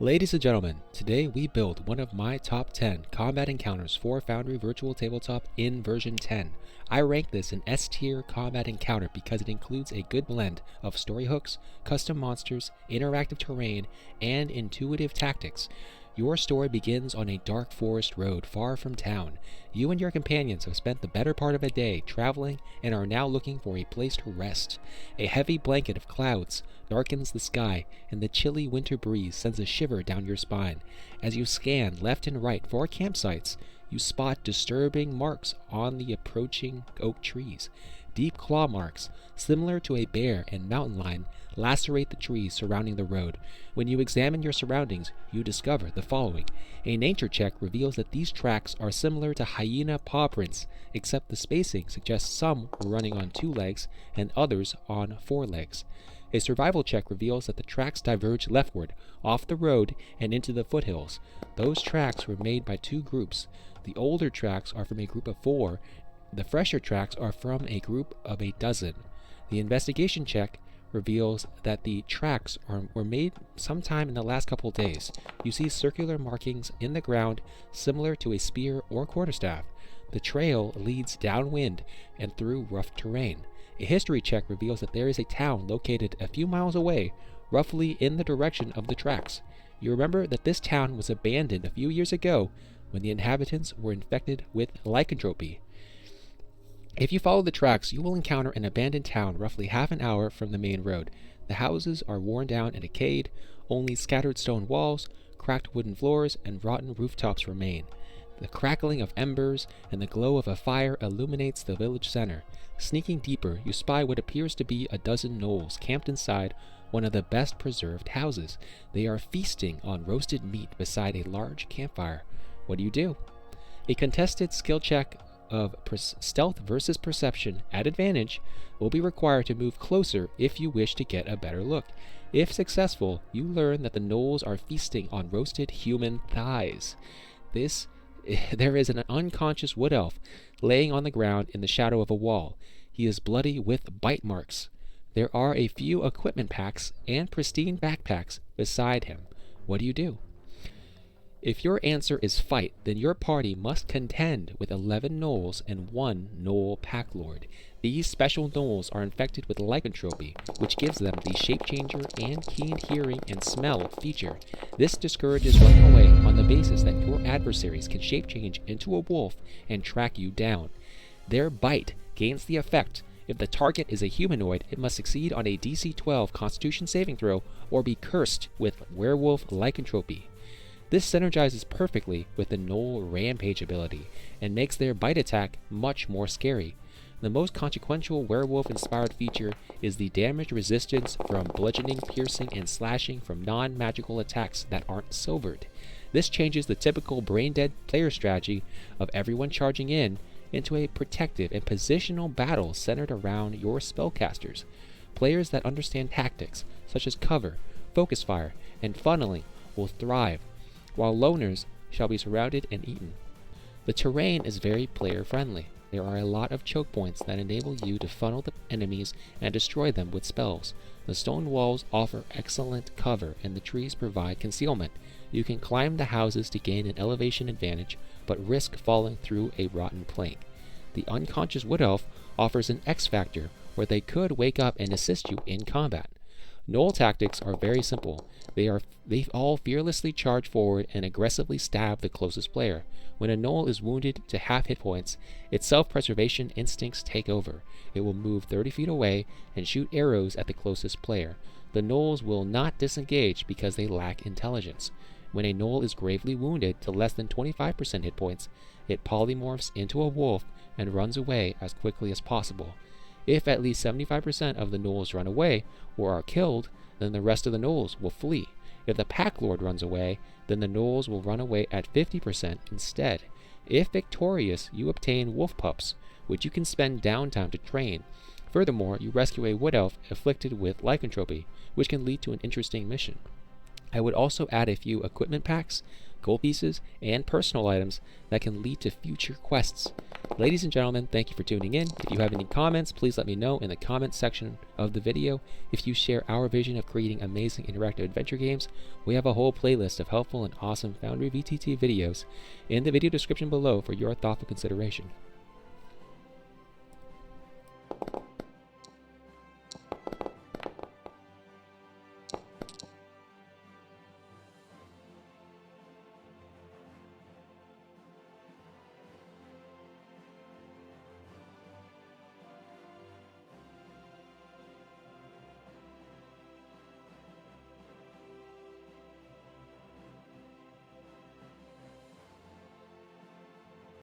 Ladies and gentlemen, today we build one of my top 10 combat encounters for Foundry Virtual Tabletop in version 10. I rank this an S tier combat encounter because it includes a good blend of story hooks, custom monsters, interactive terrain, and intuitive tactics. Your story begins on a dark forest road far from town. You and your companions have spent the better part of a day traveling and are now looking for a place to rest. A heavy blanket of clouds darkens the sky, and the chilly winter breeze sends a shiver down your spine. As you scan left and right for campsites, you spot disturbing marks on the approaching oak trees. Deep claw marks, similar to a bear and mountain lion, lacerate the trees surrounding the road. When you examine your surroundings, you discover the following. A nature check reveals that these tracks are similar to hyena paw prints, except the spacing suggests some were running on 2 legs and others on 4 legs. A survival check reveals that the tracks diverge leftward, off the road and into the foothills. Those tracks were made by 2 groups. The older tracks are from a group of 4. The fresher tracks are from a group of a dozen. The investigation check reveals that the tracks were made sometime in the last couple days. You see circular markings in the ground similar to a spear or quarterstaff. The trail leads downwind and through rough terrain. A history check reveals that there is a town located a few miles away, roughly in the direction of the tracks. You remember that this town was abandoned a few years ago when the inhabitants were infected with lycanthropy. If you follow the tracks, you will encounter an abandoned town roughly half an hour from the main road. The houses are worn down and decayed, only scattered stone walls, cracked wooden floors, and rotten rooftops remain. The crackling of embers and the glow of a fire illuminates the village center. Sneaking deeper, you spy what appears to be a dozen gnolls camped inside one of the best preserved houses. They are feasting on roasted meat beside a large campfire. What do? A contested skill check of stealth versus perception at advantage will be required to move closer if you wish to get a better look. If successful, you learn that the gnolls are feasting on roasted human thighs. There is an unconscious wood elf laying on the ground in the shadow of a wall. He is bloody with bite marks. There are a few equipment packs and pristine backpacks beside him. What do? If your answer is fight, then your party must contend with 11 gnolls and 1 gnoll pack lord. These special gnolls are infected with lycanthropy, which gives them the shape changer and keen hearing and smell feature. This discourages running away on the basis that your adversaries can shape change into a wolf and track you down. Their bite gains the effect. If the target is a humanoid, it must succeed on a DC 12 Constitution saving throw or be cursed with werewolf lycanthropy. This synergizes perfectly with the gnoll rampage ability and makes their bite attack much more scary. The most consequential werewolf-inspired feature is the damage resistance from bludgeoning, piercing, and slashing from non-magical attacks that aren't silvered. This changes the typical brain-dead player strategy of everyone charging in into a protective and positional battle centered around your spellcasters. Players that understand tactics, such as cover, focus fire, and funneling, will thrive, while loners shall be surrounded and eaten. The terrain is very player-friendly. There are a lot of choke points that enable you to funnel the enemies and destroy them with spells. The stone walls offer excellent cover and the trees provide concealment. You can climb the houses to gain an elevation advantage, but risk falling through a rotten plank. The unconscious wood elf offers an X factor where they could wake up and assist you in combat. Gnoll tactics are very simple. They all fearlessly charge forward and aggressively stab the closest player. When a gnoll is wounded to half hit points, its self-preservation instincts take over. It will move 30 feet away and shoot arrows at the closest player. The gnolls will not disengage because they lack intelligence. When a gnoll is gravely wounded to less than 25% hit points, it polymorphs into a wolf and runs away as quickly as possible. If at least 75% of the gnolls run away or are killed, then the rest of the gnolls will flee. If the pack lord runs away, then the gnolls will run away at 50% instead. If victorious, you obtain wolf pups, which you can spend downtime to train. Furthermore, you rescue a wood elf afflicted with lycanthropy, which can lead to an interesting mission. I would also add a few equipment packs, gold pieces, and personal items that can lead to future quests. Ladies and gentlemen, thank you for tuning in. If you have any comments, please let me know in the comments section of the video. If you share our vision of creating amazing interactive adventure games, we have a whole playlist of helpful and awesome FoundryVTT videos in the video description below for your thoughtful consideration.